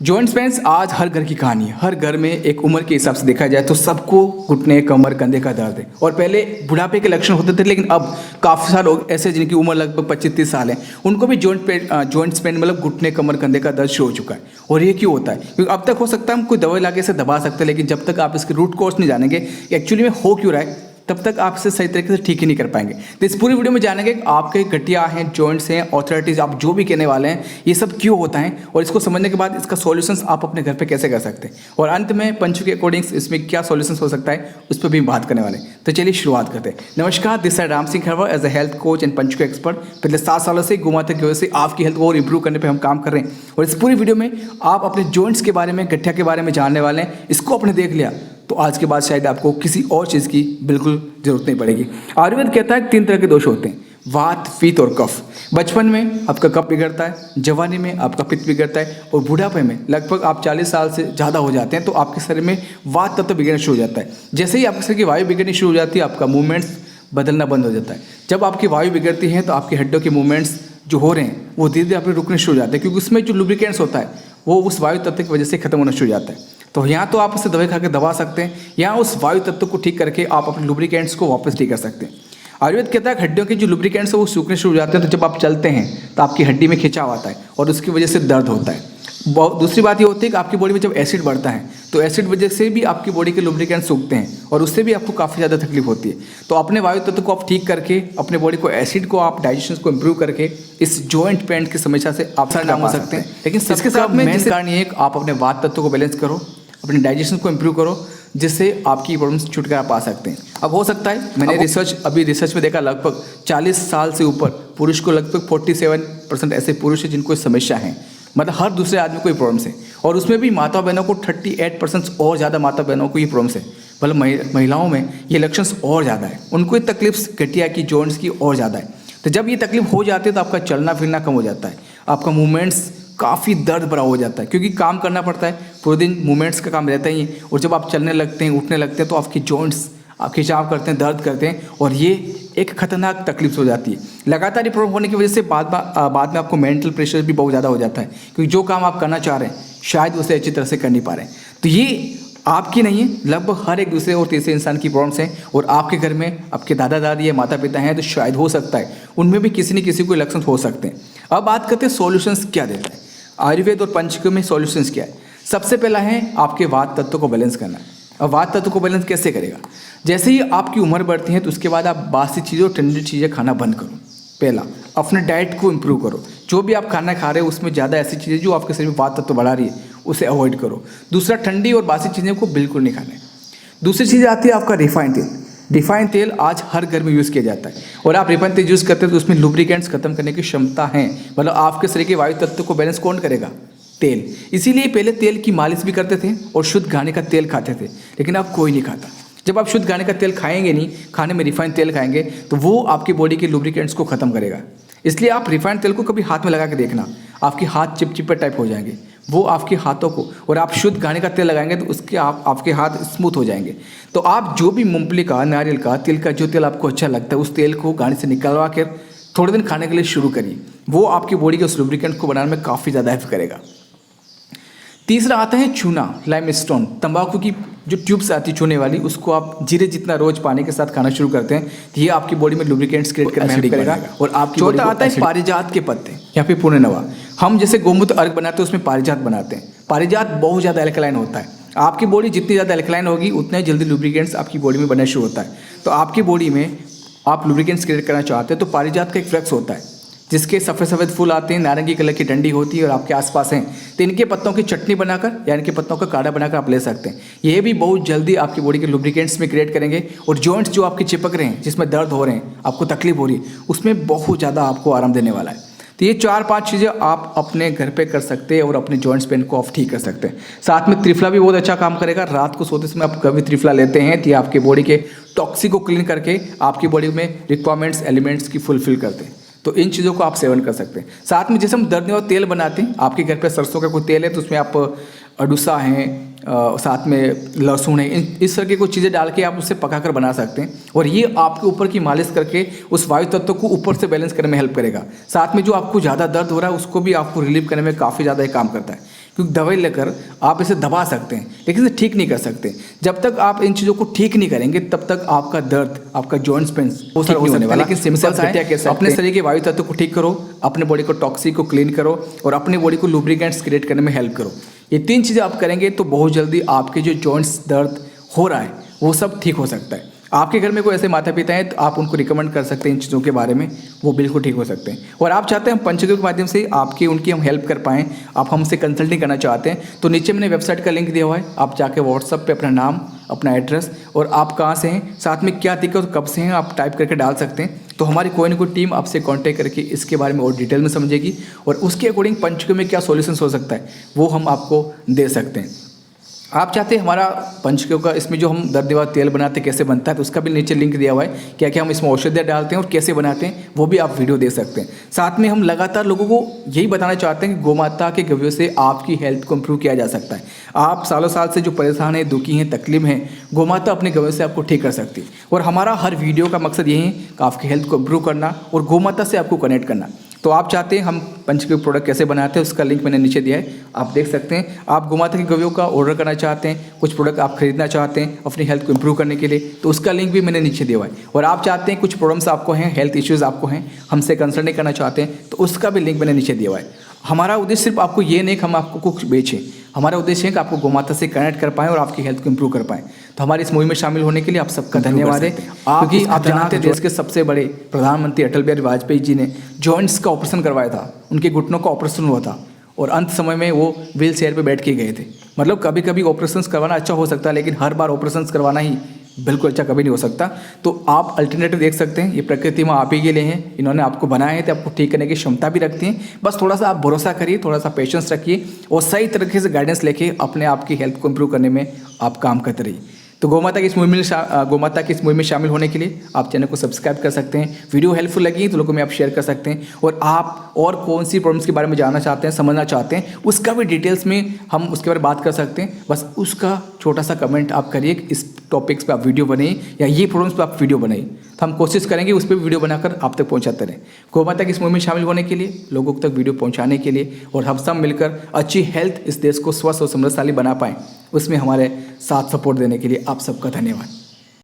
Joints pens आज हर घर की कहानी है। हर घर में एक उम्र के हिसाब से देखा जाए तो सबको घुटने, कमर, कंधे का दर्द है। और पहले बुढ़ापे के लक्षण होते थे, लेकिन अब काफ़ी सारे लोग ऐसे जिनकी उम्र लगभग 25-30 साल है, उनको भी जॉइंट्स पेन मतलब घुटने, कमर, कंधे का दर्द शुरू हो चुका है। और ये क्यों होता है? क्योंकि अब तक हो सकता है हम कोई दवाई लाके इसे दबा सकते हैं, लेकिन जब तक आप इसके रूट कॉज नहीं जानेंगे एक्चुअली में हो क्यों रहा है, तब तक आप इसे सही तरीके से ठीक ही नहीं कर पाएंगे। तो इस पूरी वीडियो में जानेंगे कि आपके गठिया हैं, जॉइंट्स हैं, ऑर्थराइटिस, आप जो भी कहने वाले हैं, ये सब क्यों होता है और इसको समझने के बाद इसका सॉल्यूशंस आप अपने घर पे कैसे कर सकते हैं। और अंत में पंचू के अकॉर्डिंग इसमें क्या सॉल्यूशंस हो सकता है उस पर भी बात करने वाले हैं। तो चलिए शुरुआत करते हैं। नमस्कार, दिस है Ram Singh Kharwa as a health coach and पंचू के एक्सपर्ट। पिछले 7 सालों से गुमाते की वजह से आपकी हेल्थ को और इंप्रूव करने पर हम काम कर रहे हैं। और इस पूरी वीडियो में आप अपने जॉइंट्स के बारे में, गठिया के बारे में जानने वाले हैं। इसको आपने देख लिया तो आज के बाद शायद आपको किसी और चीज़ की बिल्कुल ज़रूरत नहीं पड़ेगी। आयुर्वेद कहता है 3 तरह के दोष होते हैं, वात, पित्त और कफ। बचपन में आपका कफ बिगड़ता है, जवानी में आपका पित्त बिगड़ता है, और बुढ़ापे में लगभग आप 40 साल से ज़्यादा हो जाते हैं तो आपके शरीर में वात तत्व बिगड़ना शुरू हो जाता है। जैसे ही आपके शरीर की वायु बिगड़नी शुरू हो जाती है, आपका मूवमेंट्स बदलना बंद हो जाता है। जब आपकी वायु बिगड़ती है तो आपकी हड्डियों के मूवमेंट्स जो हो रहे हैं वो धीरे धीरे आपके रुकने शुरू हो जाते हैं, क्योंकि उसमें जो लुब्रिकेंट्स होता है वो उस वायु तत्व की वजह से खत्म होना शुरू हो जाता है। तो यहाँ तो आप उसे दवाई खा के दबा सकते हैं, यहाँ उस वायु तत्व को ठीक करके आप अपने लुब्रिकेंट्स को वापस ठीक कर सकते हैं। आयुर्वेद कहता है हड्डियों के जो लुब्रिकेंट्स है वो सूखने शुरू हो जाते हैं, तो जब आप चलते हैं तो आपकी हड्डी में खिंचाव आता है और उसकी वजह से दर्द होता है। दूसरी बात ये होती है कि आपकी बॉडी में जब एसिड बढ़ता है तो एसिड वजह से भी आपकी बॉडी के लुब्रिकेंट सूखते हैं और उससे भी आपको काफ़ी ज़्यादा तकलीफ होती है। तो अपने वायु तत्व को आप ठीक करके अपने बॉडी को, एसिड को, आप डाइजेशन को इम्प्रूव करके इस जॉइंट पेन की समस्या से आप काम हो सकते हैं। लेकिन इसके साथ में मेन कारण ये है कि आप अपने वात तत्व को बैलेंस करो, अपने डाइजेशन को इम्प्रूव करो, जिससे आपकी प्रॉब्लम्स छुटकारा पा सकते हैं। अब हो सकता है, मैंने रिसर्च में देखा लगभग 40 साल से ऊपर पुरुष को लगभग 47% ऐसे पुरुष हैं जिनको समस्या है, मतलब हर दूसरे आदमी को ये प्रॉब्लम्स है। और उसमें भी माता बहनों को 38% और ज़्यादा माता बहनों को ये प्रॉब्लम्स है, मतलब महिलाओं में ये लक्षण और ज़्यादा है, उनको ये तकलीफ गठिया की, जॉइंट्स की और ज़्यादा है। तो जब ये तकलीफ हो जाती है तो आपका चलना फिरना कम हो जाता है, आपका मूवमेंट्स काफ़ी दर्द भरा हो जाता है, क्योंकि काम करना पड़ता है, पूरे दिन मूवमेंट्स का काम रहता ही है। और जब आप चलने लगते हैं, उठने लगते हैं तो आपकी जॉइंट्स आप खिंचाव करते हैं, दर्द करते हैं, और ये एक खतरनाक तकलीफ हो जाती है। लगातार ये प्रॉब्लम होने की वजह से बाद में आपको मेंटल प्रेशर भी बहुत ज़्यादा हो जाता है, क्योंकि जो काम आप करना चाह रहे हैं शायद उसे अच्छी तरह से कर नहीं पा रहे हैं। तो ये आपकी नहीं है, लगभग हर एक दूसरे और तीसरे इंसान की प्रॉब्लम्स हैं। और आपके घर में आपके दादा दादी या माता पिता हैं तो शायद हो सकता है उनमें भी किसी न किसी को लक्षण हो सकते हैं। अब बात करते हैं सॉल्यूशंस क्या देता है आयुर्वेद और पंचकर्म में। सॉल्यूशंस क्या है? सबसे पहला है आपके वात तत्व को बैलेंस करना। अब वात तत्व को बैलेंस कैसे करेगा? जैसे ही आपकी उम्र बढ़ती है तो उसके बाद आप बासी चीज़ें और ठंडी चीज़ें खाना बंद करो। पहला, अपने डाइट को इम्प्रूव करो। जो भी आप खाना खा रहे हो उसमें ज़्यादा ऐसी चीज़ें जो आपके शरीर में वात तत्व बढ़ा रही है उसे अवॉइड करो। दूसरा, ठंडी और बासी चीज़ें को बिल्कुल नहीं खाना है। दूसरी चीज़ आती है आपका रिफाइंड तेल। रिफाइंड तेल आज हर घर में यूज़ किया जाता है, और आप रिफाइंड तेल यूज़ करते हैं तो उसमें लुब्रिकेंट्स खत्म करने की क्षमता है, मतलब आपके शरीर के वायु तत्व को बैलेंस कौन करेगा? तेल। इसीलिए पहले तेल की मालिश भी करते थे और शुद्ध घाने का तेल खाते थे, लेकिन अब कोई नहीं खाता। जब आप शुद्ध घाने का तेल खाएंगे नहीं, खाने में रिफाइंड तेल खाएंगे तो वो आपकी बॉडी के लुब्रिकेंट्स को खत्म करेगा। इसलिए आप रिफाइंड तेल को कभी हाथ में लगा के देखना, आपके हाथ चिपचिपे टाइप हो जाएंगे, वो आपके हाथों को, और आप शुद्ध घाने का तेल लगाएंगे तो उसके आपके हाथ स्मूथ हो जाएंगे। तो आप जो भी मूंगफली का, नारियल का, तिल का जो तेल आपको अच्छा लगता है उस तेल को घाने से निकलवा कर थोड़े दिन खाने के लिए शुरू करिए। वो आपकी बॉडी के उस लुब्रिकेंट को बनाने में काफ़ी ज़्यादा हेल्प करेगा। तीसरा आता है चूना, लाइमस्टोन। तंबाकू की जो ट्यूब्स आती है चूने वाली, उसको आप जीरे जितना रोज पानी के साथ खाना शुरू करते हैं तो ये आपकी बॉडी में लुब्रिकेंट्स क्रिएट करने में हेल्प करेगा। और आपकी चौथा आता है पारिजात के पत्ते या फिर पुनर्नवा। हम जैसे गोमूत्र अर्क बनाते हैं उसमें पारिजात बनाते हैं। पारिजात बहुत ज़्यादा एल्कलाइन होता है। आपकी बॉडी जितनी ज़्यादा एल्कलाइन होगी उतना ही जल्दी लुब्रिकेंट्स आपकी बॉडी में बनना शुरू होता है। तो आपकी बॉडी में आप लुब्रिकेंट्स क्रिएट करना चाहते हैं तो पारिजात का एक फ्लेक्स होता है जिसके सफ़ेद सफ़ेद फूल आते हैं, नारंगी कलर की डंडी होती है और आपके आसपास हैं, तो इनके पत्तों की चटनी बनाकर या इनके पत्तों का काढ़ा बनाकर आप ले सकते हैं। ये भी बहुत जल्दी आपकी बॉडी के लुब्रिकेंट्स में क्रिएट करेंगे, और जॉइंट्स जो आपके चिपक रहे हैं, जिसमें दर्द हो रहे हैं, आपको तकलीफ हो रही है, उसमें बहुत ज़्यादा आपको आराम देने वाला है। तो ये 4-5 चीज़ें आप अपने घर पे कर सकते हैं और अपने जॉइंट्स पेन को आप ठीक कर सकते हैं। साथ में त्रिफला भी बहुत अच्छा काम करेगा। रात को सोते समय आप कभी त्रिफला लेते हैं तो ये आपके बॉडी के टॉक्सिक को क्लीन करके आपकी बॉडी में रिक्वायरमेंट्स, एलिमेंट्स की फुलफिल करते हैं। तो इन चीज़ों को आप सेवन कर सकते हैं। साथ में जैसे हम दर्द और तेल बनाते हैं, आपके घर पे सरसों का कोई तेल है तो उसमें आप अडुसा हैं, साथ में लहसुन है, इस तरह की कुछ चीज़ें डाल के आप उससे पकाकर बना सकते हैं। और ये आपके ऊपर की मालिश करके उस वायु तत्व को ऊपर से बैलेंस करने में हेल्प करेगा। साथ में जो आपको ज़्यादा दर्द हो रहा है उसको भी आपको रिलीव करने में काफ़ी ज़्यादा काम करता है, क्योंकि दवाई लेकर आप इसे दबा सकते हैं लेकिन इसे ठीक नहीं कर सकते। जब तक आप इन चीज़ों को ठीक नहीं करेंगे तब तक आपका दर्द, आपका जॉइंट्स पेन्स वो सब होने वाला। लेकिन सिंपल सा है, अपने शरीर के वायु तत्व को ठीक करो, अपने बॉडी को टॉक्सिक को क्लीन करो और अपने बॉडी को लुब्रिकेंट्स क्रिएट करने में हेल्प करो। ये 3 चीज़ें आप करेंगे तो बहुत जल्दी आपके जो जॉइंट्स दर्द हो रहा है वो सब ठीक हो सकता है। आपके घर में कोई ऐसे माता पिता हैं तो आप उनको रिकमेंड कर सकते हैं इन चीज़ों के बारे में, वो बिल्कुल ठीक हो सकते हैं। और आप चाहते हैं हम पंचयों के माध्यम से आपकी उनकी हम हेल्प कर पाएँ, आप हमसे कंसल्टिंग करना चाहते हैं तो नीचे मैंने वेबसाइट का लिंक दिया हुआ है, आप जाके व्हाट्सअप पे अपना नाम, अपना एड्रेस और आप कहाँ से हैं, साथ में क्या दिक्कत और कब से हैं आप टाइप करके डाल सकते हैं। तो हमारी कोई ना कोई टीम आपसे कांटेक्ट करके इसके बारे में और डिटेल में समझेगी और उसके अकॉर्डिंग पंचकों में क्या सॉल्यूशंस हो सकता है वो हम आपको दे सकते हैं। आप चाहते हैं हमारा पंचकों का इसमें जो हम दर्द निवारक तेल बनाते हैं कैसे बनता है तो उसका भी नीचे लिंक दिया हुआ है, क्या क्या हम इसमें औषधियाँ डालते हैं और कैसे बनाते हैं वो भी आप वीडियो दे सकते हैं। साथ में हम लगातार लोगों को यही बताना चाहते हैं कि गोमाता के गव्यों से आपकी हेल्थ को इम्प्रूव किया जा सकता है। आप सालों साल से जो परेशान हैं, दुखी हैं, तकलीफ हैं, गोमाता अपने गव्यों से आपको ठीक कर सकती है। और हमारा हर वीडियो का मकसद यही है कि आपकी हेल्थ को इम्प्रूव करना और गोमाता से आपको कनेक्ट करना। तो आप चाहते हैं हम पंचकों के प्रोडक्ट कैसे बनाते हैं उसका लिंक मैंने नीचे दिया है, आप देख सकते हैं। आप गोमाता की गव्यों का ऑर्डर करना चाहते हैं, कुछ प्रोडक्ट आप खरीदना चाहते हैं अपनी हेल्थ को इम्प्रूव करने के लिए तो उसका लिंक भी मैंने नीचे दिया हुआ है। और आप चाहते हैं कुछ प्रॉब्लम्स आपको हैं, हेल्थ इश्यूज़ आपको हैं, हमसे कंसल्टिंग करना चाहते हैं तो उसका भी लिंक मैंने नीचे दिया हुआ है। हमारा उद्देश्य सिर्फ आपको ये नहीं कि हम आपको कुछ बेचें, हमारा उद्देश्य है कि आपको गोमाता से कनेक्ट कर पाएँ और आपकी हेल्थ को इम्प्रूव कर पाएँ। तो हमारी इस मुहिम में शामिल होने के लिए आप सबका धन्यवाद है, क्योंकि आप जानते हैं देश के सबसे बड़े प्रधानमंत्री अटल बिहारी वाजपेयी जी ने जॉइंट्स का ऑपरेशन करवाया था, उनके घुटनों का ऑपरेशन हुआ था और अंत समय में वो व्हील चेयर पर बैठ के गए थे। मतलब कभी कभी ऑपरेशंस करवाना अच्छा हो सकता है लेकिन हर बार ऑपरेशंस करवाना ही बिल्कुल अच्छा कभी नहीं हो सकता। तो आप अल्टरनेटिव देख सकते हैं, ये प्रकृति में आप ही के लिए हैं, इन्होंने आपको बनाए हैं तो आपको ठीक करने की क्षमता भी रखती हैं। बस थोड़ा सा आप भरोसा करिए, थोड़ा सा पेशेंस रखिए और सही तरीके से गाइडेंस लेके अपने आप की हेल्थ को इम्प्रूव करने में आप काम करते रहिए। तो गोमाता की इस मुहिम में शामिल होने के लिए आप चैनल को सब्सक्राइब कर सकते हैं। वीडियो हेल्पफुल लगी तो लोगों में आप शेयर कर सकते हैं और आप और कौन सी प्रॉब्लम्स के बारे में जानना चाहते हैं, समझना चाहते हैं, उसका भी डिटेल्स में हम उसके बारे में बात कर सकते हैं। बस उसका छोटा सा कमेंट आप करिए, इस टॉपिक्स पे आप वीडियो बनाइए या ये प्रॉब्लम्स पे आप वीडियो बनाइए, तो हम कोशिश करेंगे उस पर वीडियो बनाकर आप तक पहुंचाते रहें। गोमाता की इस मुहिम में शामिल होने के लिए, लोगों तक वीडियो पहुंचाने के लिए और हम सब मिलकर अच्छी हेल्थ इस देश को स्वस्थ और समृद्धशाली बना पाएँ, उसमें हमारे साथ सपोर्ट देने के लिए आप सबका धन्यवाद।